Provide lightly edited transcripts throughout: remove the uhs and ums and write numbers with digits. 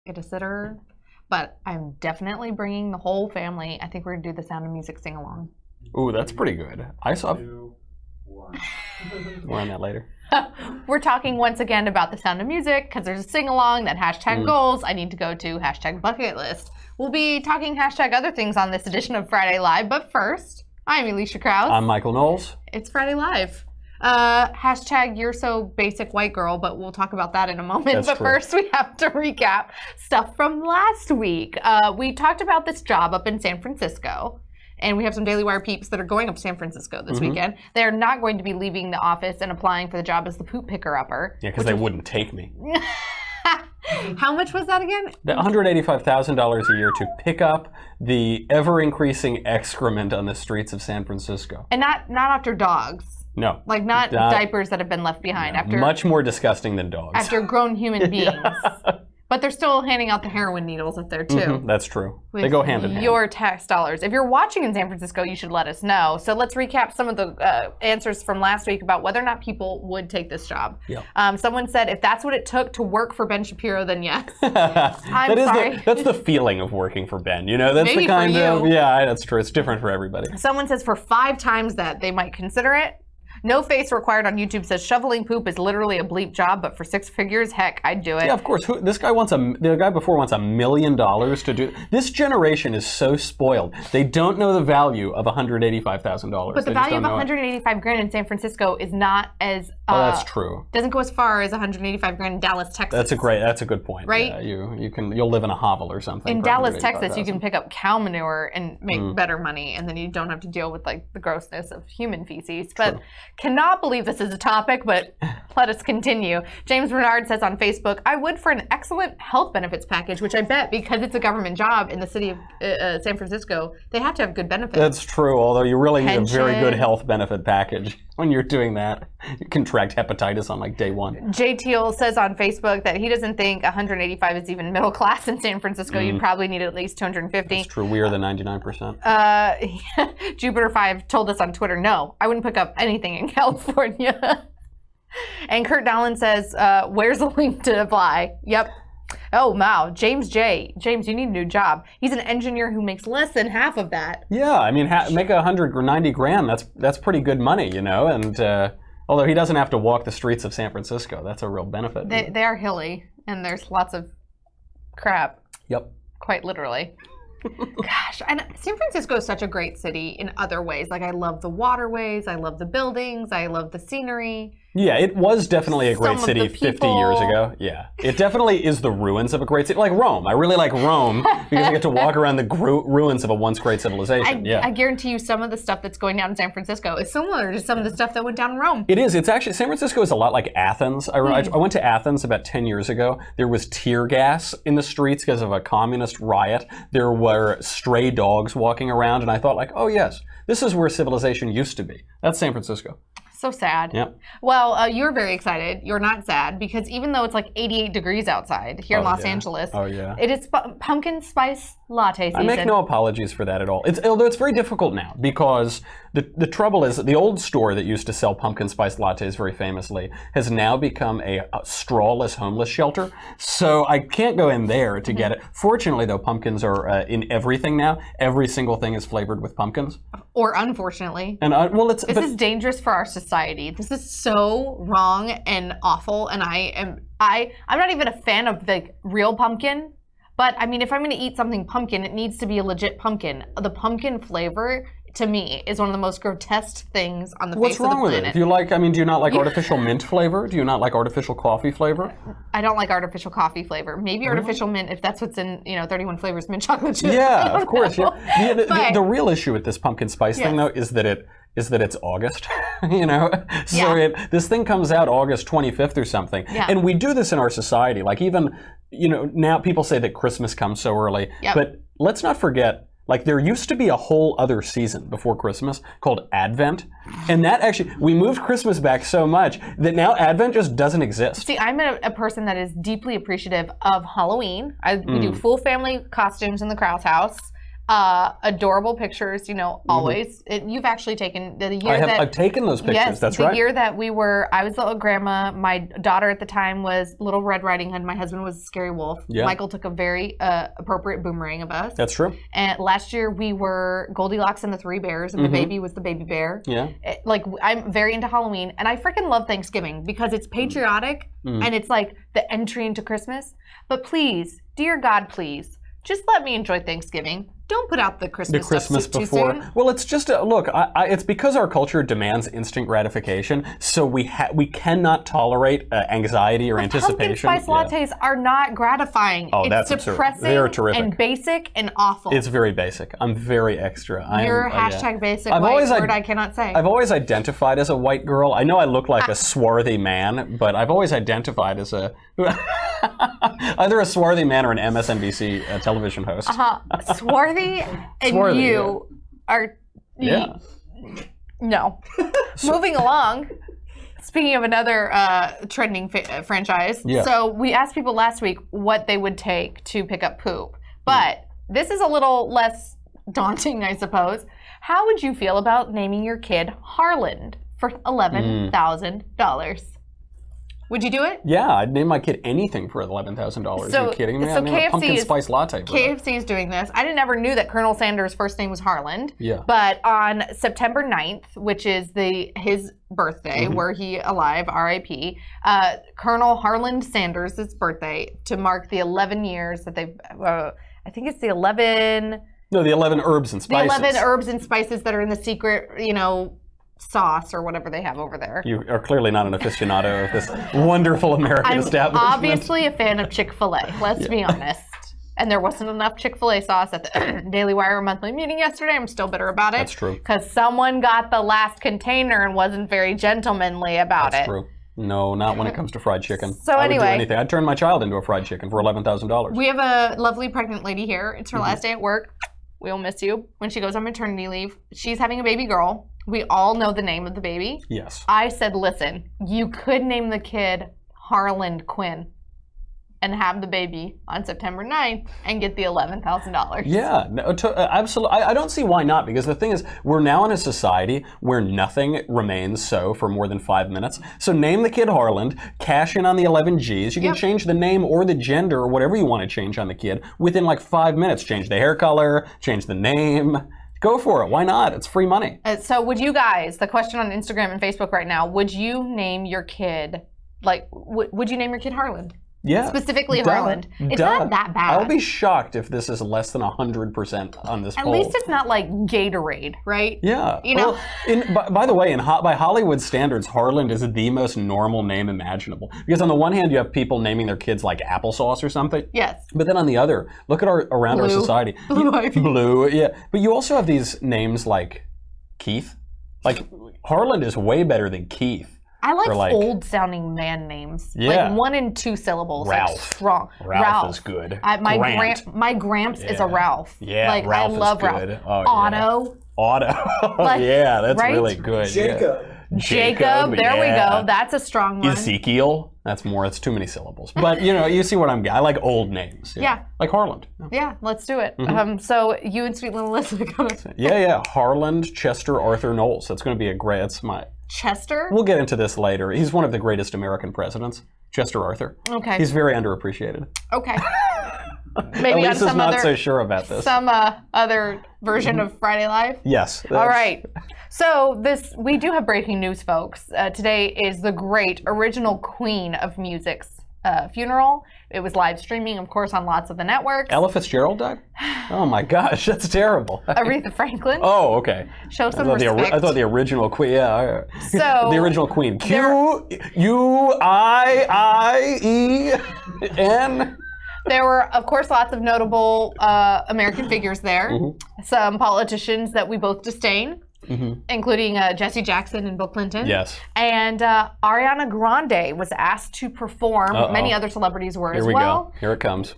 get a sitter. But I'm definitely bringing the whole family. I think we're going to do the Sound of Music sing-along. Ooh, that's pretty good. I saw... 2, 1. More on that later. We're talking once again about the Sound of Music because there's a sing-along that hashtag goals I need to go to, hashtag bucket list. We'll be talking hashtag other things on this edition of Friday Live, but first, I'm Elisha Krauss. I'm Michael Knowles. It's Friday Live. Hashtag you're so basic white girl, but we'll talk about that in a moment. That's but true. First we have to recap stuff from last week. We talked about this job up in San Francisco, and we have some Daily Wire peeps that are going up to San Francisco this weekend. They're not going to be leaving the office and applying for the job as the poop picker-upper. Yeah, because they wouldn't take me. How much was that again? $185,000 a year to pick up the ever-increasing excrement on the streets of San Francisco. And not after dogs. No. Like not diapers that have been left behind. No, after much more disgusting than dogs. After grown human beings. But they're still handing out the heroin needles up there too. That's true. They go hand in hand. Your tax dollars. If you're watching in San Francisco, you should let us know. So let's recap some of the answers from last week about whether or not people would take this job. Yeah. Someone said, if that's what it took to work for Ben Shapiro, then yes. I'm sorry. That's the feeling of working for Ben. You know, that's Maybe the kind for of you. yeah. That's true. It's different for everybody. Someone says for 5 times that they might consider it. No Face Required on YouTube says shoveling poop is literally a bleep job, but for 6 figures, heck, I'd do it. Yeah, of course. The guy before wants $1 million to do. This generation is so spoiled. They don't know the value of $185,000. But the value of $185,000 in San Francisco is not as. That's true. Doesn't go as far as $185,000 in Dallas, Texas. That's a good point. Right? Yeah, you'll live in a hovel or something. In Dallas, Texas, you can pick up cow manure and make better money, and then you don't have to deal with like the grossness of human feces. But cannot believe this is a topic, but let us continue. James Bernard says on Facebook, I would for an excellent health benefits package, which I bet because it's a government job in the city of San Francisco, they have to have good benefits. That's true, although you really need a very Pension. good health benefit package when you're doing that. You contract hepatitis on like day 1. Jay Teal says on Facebook that he doesn't think 185 is even middle class in San Francisco. You'd probably need at least 250. That's true. We are the 99%. Jupiter 5 told us on Twitter, no, I wouldn't pick up anything in California. And Kurt Dallin says, where's the link to apply? Yep. Oh, wow. James J. James, you need a new job. He's an engineer who makes less than half of that. Yeah, I mean, make $190,000. That's pretty good money, you know. And although he doesn't have to walk the streets of San Francisco, that's a real benefit. They are hilly, and there's lots of crap. Yep. Quite literally. Gosh, and San Francisco is such a great city in other ways. Like, I love the waterways, I love the buildings, I love the scenery. Yeah, it was definitely a great Some of city the 50 people. years ago. Yeah, it definitely is the ruins of a great city. Like Rome. I really like Rome because I get to walk around the ruins of a once great civilization. I guarantee you some of the stuff that's going down in San Francisco is similar to some of the stuff that went down in Rome. It is. It's actually, San Francisco is a lot like Athens. I went to Athens about 10 years ago. There was tear gas in the streets because of a communist riot. There were stray dogs walking around, and I thought like, oh yes, this is where civilization used to be. That's San Francisco. So sad. Yep. Well, you're very excited. You're not sad because even though it's like 88 degrees outside here in Los Angeles, it is pumpkin spice latte season. I make no apologies for that at all. Although it's very difficult now because the trouble is that the old store that used to sell pumpkin spice lattes very famously has now become a strawless homeless shelter. So I can't go in there to get it. Fortunately, though, pumpkins are in everything now. Every single thing is flavored with pumpkins. Or unfortunately. And this is dangerous for our society. This is so wrong and awful. And I'm not even a fan of the real pumpkin. But I mean, if I'm going to eat something pumpkin, it needs to be a legit pumpkin. The pumpkin flavor, to me, is one of the most grotesque things on the face of the planet. What's wrong with it? Do you not like artificial mint flavor? Do you not like artificial coffee flavor? I don't like artificial coffee flavor. Maybe artificial mint, if that's what's in 31 flavors mint chocolate chip. Yeah, of course. Yeah. The real issue with this pumpkin spice thing, though, is that it's August, you know? So this thing comes out August 25th or something. Yeah. And we do this in our society. Like even, now people say that Christmas comes so early. Yep. But let's not forget, like there used to be a whole other season before Christmas called Advent. And that actually, we moved Christmas back so much that now Advent just doesn't exist. See, I'm a person that is deeply appreciative of Halloween. We do full family costumes in the Krauss house. Adorable pictures, always. You've actually taken the year I've taken those pictures. Yes, that's right. The year that I was little grandma. My daughter at the time was Little Red Riding Hood. My husband was a Scary Wolf. Yeah. Michael took a very appropriate boomerang of us. That's true. And last year we were Goldilocks and the Three Bears, and the baby was the baby bear. Yeah. I'm very into Halloween, and I freaking love Thanksgiving because it's patriotic and it's like the entry into Christmas. But please, dear God, please, just let me enjoy Thanksgiving. Don't put out the Christmas stuff before. Too soon. Well, it's just look. It's because our culture demands instant gratification, so we cannot tolerate anxiety or anticipation. Pumpkin spice lattes are not gratifying. Oh, it's that's absurd. Depressing They're terrific and basic and awful. It's very basic. I'm very extra. You're #basic word I cannot say. I've always identified as a white girl. I know I look like a swarthy man, but I've always identified as either a swarthy man or an MSNBC television host. Swarthy. And swarthy, you are... Yeah. No. Moving along. Speaking of another trending franchise. Yeah. So we asked people last week what they would take to pick up poop. But this is a little less daunting, I suppose. How would you feel about naming your kid Harland for $11,000? Would you do it? Yeah, I'd name my kid anything for $11,000. Are you kidding me? So KFC pumpkin spice latte. KFC is doing this. I never knew that Colonel Sanders' first name was Harland. Yeah. But on September 9th, which is his birthday, were he alive, R.I.P., Colonel Harland Sanders' birthday, to mark the 11 years that they've, I think it's the 11... No, the 11 herbs and spices. The 11 herbs and spices that are in the secret, sauce or whatever they have over there. You are clearly not an aficionado of this wonderful American establishment. I'm obviously a fan of Chick-fil-A, let's be honest. And there wasn't enough Chick-fil-A sauce at the Daily Wire monthly meeting yesterday. I'm still bitter about it. That's true. Because someone got the last container and wasn't very gentlemanly about That's true. No, not when it comes to fried chicken. So anyway. I would do anything. I'd turn my child into a fried chicken for $11,000. We have a lovely pregnant lady here. It's her last day at work. We'll miss you. When she goes on maternity leave, she's having a baby girl. We all know the name of the baby. Yes. I said, listen, you could name the kid Harland Quinn and have the baby on September 9th and get the $11,000. Yeah, absolutely. I don't see why not, because the thing is, we're now in a society where nothing remains so for more than 5 minutes. So name the kid Harland, cash in on the 11 G's. You can change the name or the gender or whatever you want to change on the kid within like 5 minutes. Change the hair color, change the name. Go for it. Why not? It's free money. So would you guys, the question on Instagram and Facebook right now, would you name your kid, would you name your kid Harland? Yeah. Specifically Harland. It's not that bad. I'll be shocked if this is less than 100% on this poll. At least it's not like Gatorade, right? Yeah. Well, by the way, by Hollywood standards, Harland is the most normal name imaginable. Because on the one hand, you have people naming their kids like applesauce or something. Yes. But then on the other, look at around our society. Blue, yeah. But you also have these names like Keith. Like, Harland is way better than Keith. I like old-sounding man names. Yeah. Like 1 and 2 syllables. Ralph. Like strong. Ralph is good. My Gramps is a Ralph. Yeah, like, Ralph I love is good. Ralph. Oh, Otto. Otto. Yeah, that's really good. Jacob. Jacob, there we go. That's a strong one. Ezekiel. That's too many syllables. But, you see what I'm getting. I like old names. Yeah. Like Harland. Yeah, let's do it. So you and sweet little Alyssa. Yeah. Harland, Chester, Arthur, Knowles. That's going to be a great, that's my... Chester? We'll get into this later. He's one of the greatest American presidents, Chester Arthur. Okay. He's very underappreciated. Okay. Maybe Elisa's on some not other, so sure about this. Some other version of Friday Live? Yes. All right. So we do have breaking news, folks. Today is the great original queen of music's funeral. It was live streaming, of course, on lots of the networks. Ella Fitzgerald died? Oh my gosh, that's terrible. Aretha Franklin. Oh, okay. Show some respect. I thought the original queen. Yeah. So the original queen. Q-U-I-I-E-N. There were, of course, lots of notable American figures there. Some politicians that we both disdain. Including Jesse Jackson and Bill Clinton. Yes. And Ariana Grande was asked to perform. Many other celebrities were as well. Here we go. Here it comes.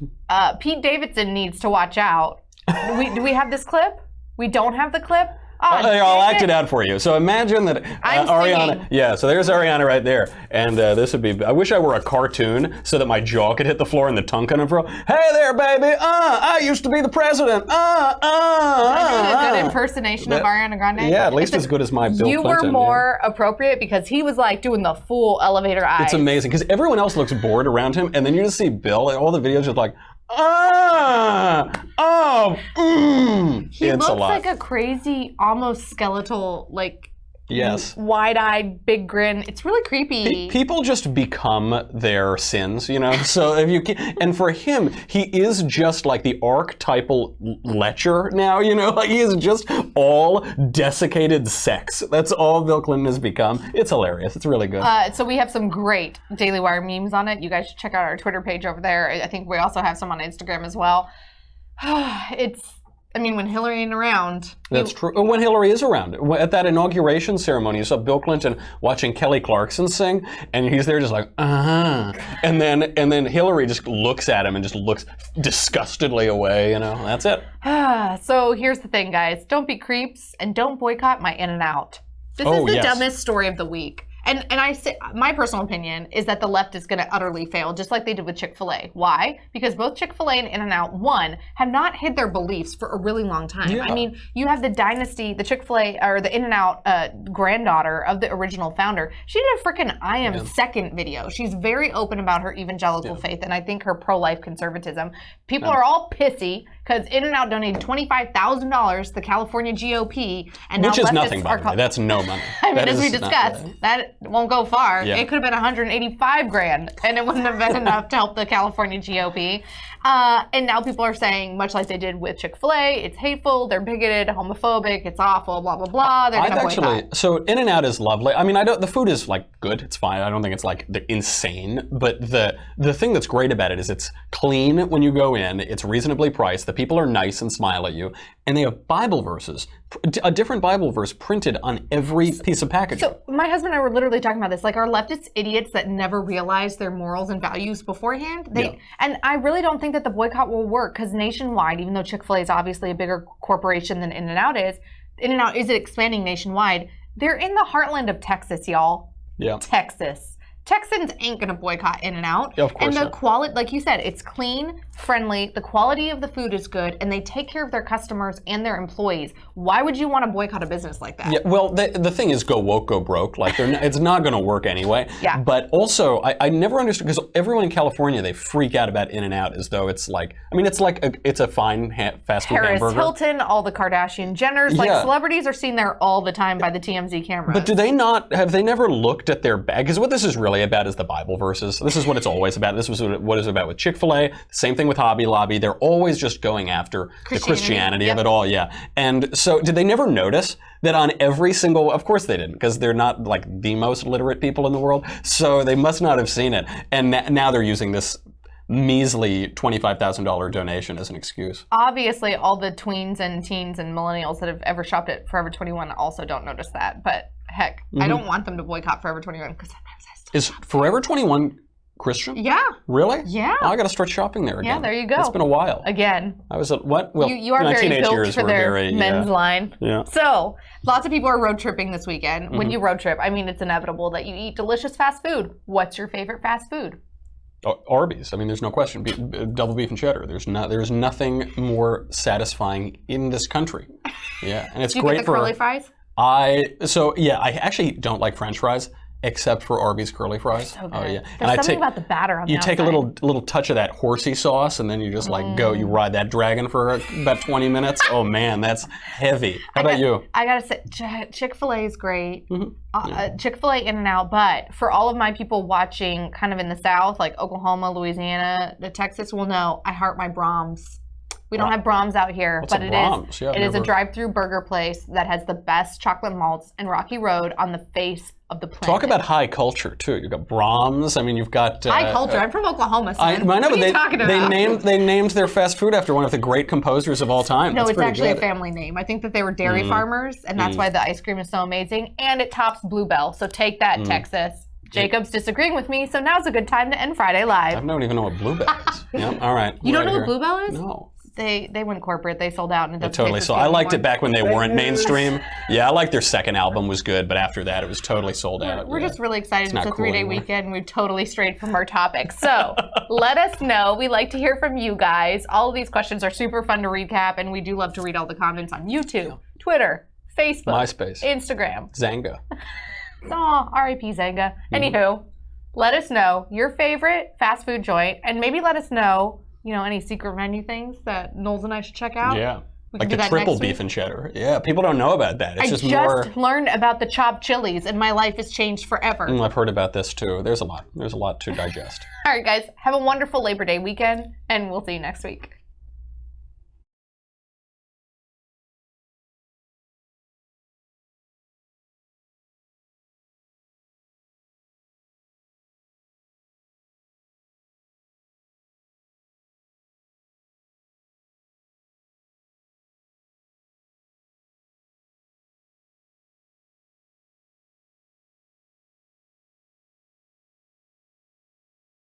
Pete Davidson needs to watch out. Do we have this clip? We don't have the clip? I'll act it out for you. So imagine that Ariana. Singing. Yeah, so there's Ariana right there. And this would be, I wish I were a cartoon so that my jaw could hit the floor and the tongue couldn't roll. Hey there, baby. I used to be the president. I did a good impersonation of Ariana Grande. Yeah, at least as good as my Bill Clinton. You were more appropriate because he was like doing the full elevator eyes. It's amazing because everyone else looks bored around him, and then you just see Bill, and all the videos just like, He looks like a crazy, almost skeletal, like, yes, wide-eyed, big grin. It's really creepy. People just become their sins, you know. So if you can, and for him, he is just like the archetypal lecher now, you know. Like he is just all desiccated sex. That's all Bill Clinton has become. It's hilarious. It's really good. So we have some great Daily Wire memes on it. You guys should check out our Twitter page over there. I think we also have some on Instagram as well. I mean, when Hillary ain't around. That's true. When Hillary is around. At that inauguration ceremony, you saw Bill Clinton watching Kelly Clarkson sing, and he's there just like, And then Hillary just looks at him and just looks disgustedly away, you know. That's it. So here's the thing, guys. Don't be creeps, and don't boycott my In-N-Out. This is the dumbest story of the week. And I say, my personal opinion is that the left is going to utterly fail, just like they did with Chick-fil-A. Why? Because both Chick-fil-A and In-N-Out, one, have not hid their beliefs for a really long time. Yeah. I mean, you have the dynasty, the Chick-fil-A, or the In-N-Out granddaughter of the original founder. She did a freaking I am second video. She's very open about her evangelical faith, and I think her pro-life conservatism. People are all pissy because In-N-Out donated $25,000 to the California GOP. And which now is nothing, by the way. That's no money. I mean, as we discussed, that won't go far. It could have been $185,000, and it wouldn't have been enough to help the California GOP. And now people are saying, much like they did with Chick-fil-A, it's hateful, they're bigoted, homophobic, it's awful, blah, blah, blah. They're going to boycott. So In-N-Out is lovely. I mean, the food is like good. It's fine. I don't think it's like insane. But the thing that's great about it is it's clean when you go in. It's reasonably priced. The people are nice and smile at you. And they have Bible verses, a different Bible verse printed on every piece of packaging. So my husband and I were literally talking about this. Like, are leftists idiots that never realize their morals and values beforehand? And I really don't think that the boycott will work because nationwide, even though Chick-fil-A is obviously a bigger corporation than In-N-Out is, In-N-Out is expanding nationwide. They're in the heartland of Texas, y'all. Yeah. Texas. Texans ain't going to boycott In-N-Out. Of course and the not. quality, like you said, it's clean, friendly, the quality of the food is good, and they take care of their customers and their employees. Why would you want to boycott a business like that? Yeah, well, the thing is, go woke, go broke. Like, it's not going to work anyway. Yeah. But also, I never understood, because everyone in California, they freak out about In-N-Out as though it's like, I mean, it's like, it's a fine fast food Paris hamburger. Hilton, all the Kardashian Jenners, like celebrities are seen there all the time by the TMZ cameras. But have they never looked at their bag? Because what this is really about is the Bible verses. This is what it's always about. This was what it's about with Chick-fil-A. Same thing with Hobby Lobby. They're always just going after the Christianity of it all. Yeah. And so did they never notice that on every single, of course they didn't, because they're not like the most literate people in the world. So they must not have seen it. And now they're using this measly $25,000 donation as an excuse. Obviously, all the tweens and teens and millennials that have ever shopped at Forever 21 also don't notice that. But heck, I don't want them to boycott Forever 21 because sometimes I still Is Forever 21 Christian? Yeah. Really? Yeah. Oh, I got to start shopping there again. Yeah, there you go. It's been a while. Again. I was at what? Well, you are my very teenage built years for were their very men's line. Yeah. So, lots of people are road tripping this weekend. When you road trip, I mean, it's inevitable that you eat delicious fast food. What's your favorite fast food? Arby's. I mean, there's no question. Double beef and cheddar. There's nothing more satisfying in this country. Yeah, and it's Do you great get the for curly fries? I actually don't like French fries except for Arby's curly fries. So good. Oh yeah, There's something about the batter on the outside. You take a little touch of that horsey sauce, and then you just like you ride that dragon for about 20 minutes. Oh man, that's heavy. How about you? I gotta say, Chick-fil-A is great. Chick-fil-A, In-N-Out, but for all of my people watching kind of in the South, like Oklahoma, Louisiana, Texas, will know I heart my Brahms. We don't have Brahms out here, but it is a drive-through burger place that has the best chocolate malts in Rocky Road on the face of the planet. Talk about high culture too. You've got Brahms. I mean, you've got high culture. I'm from Oklahoma. I know, what but are you talking about? they named their fast food after one of the great composers of all time. No, That's it's actually good. a family name. I think that they were dairy farmers, and that's why the ice cream is so amazing. And it tops Bluebell. So take that, Texas. Jacob's disagreeing with me, so now's a good time to end Friday Live. I don't even know what Bluebell is. Yeah, all right. You don't know what Bluebell is? No. They went corporate. They sold out. And it totally sold. I liked it back when they weren't mainstream. Yeah, I liked their second album was good, but after that it was totally sold out. We're just really excited. It's a 3-day weekend. And we've totally strayed from our topic. So let us know. We like to hear from you guys. All of these questions are super fun to recap, and we do love to read all the comments on YouTube, Twitter, Facebook, MySpace, Instagram, Zanga. Aw, R.I.P. Zanga. Anywho, let us know your favorite fast food joint, and maybe let us know, any secret menu things that Knowles and I should check out. Yeah. Like the triple beef and cheddar. Yeah, people don't know about that. It's just learned about the chopped chilies, and my life has changed forever. I've heard about this too. There's a lot to digest. All right, guys. Have a wonderful Labor Day weekend, and we'll see you next week.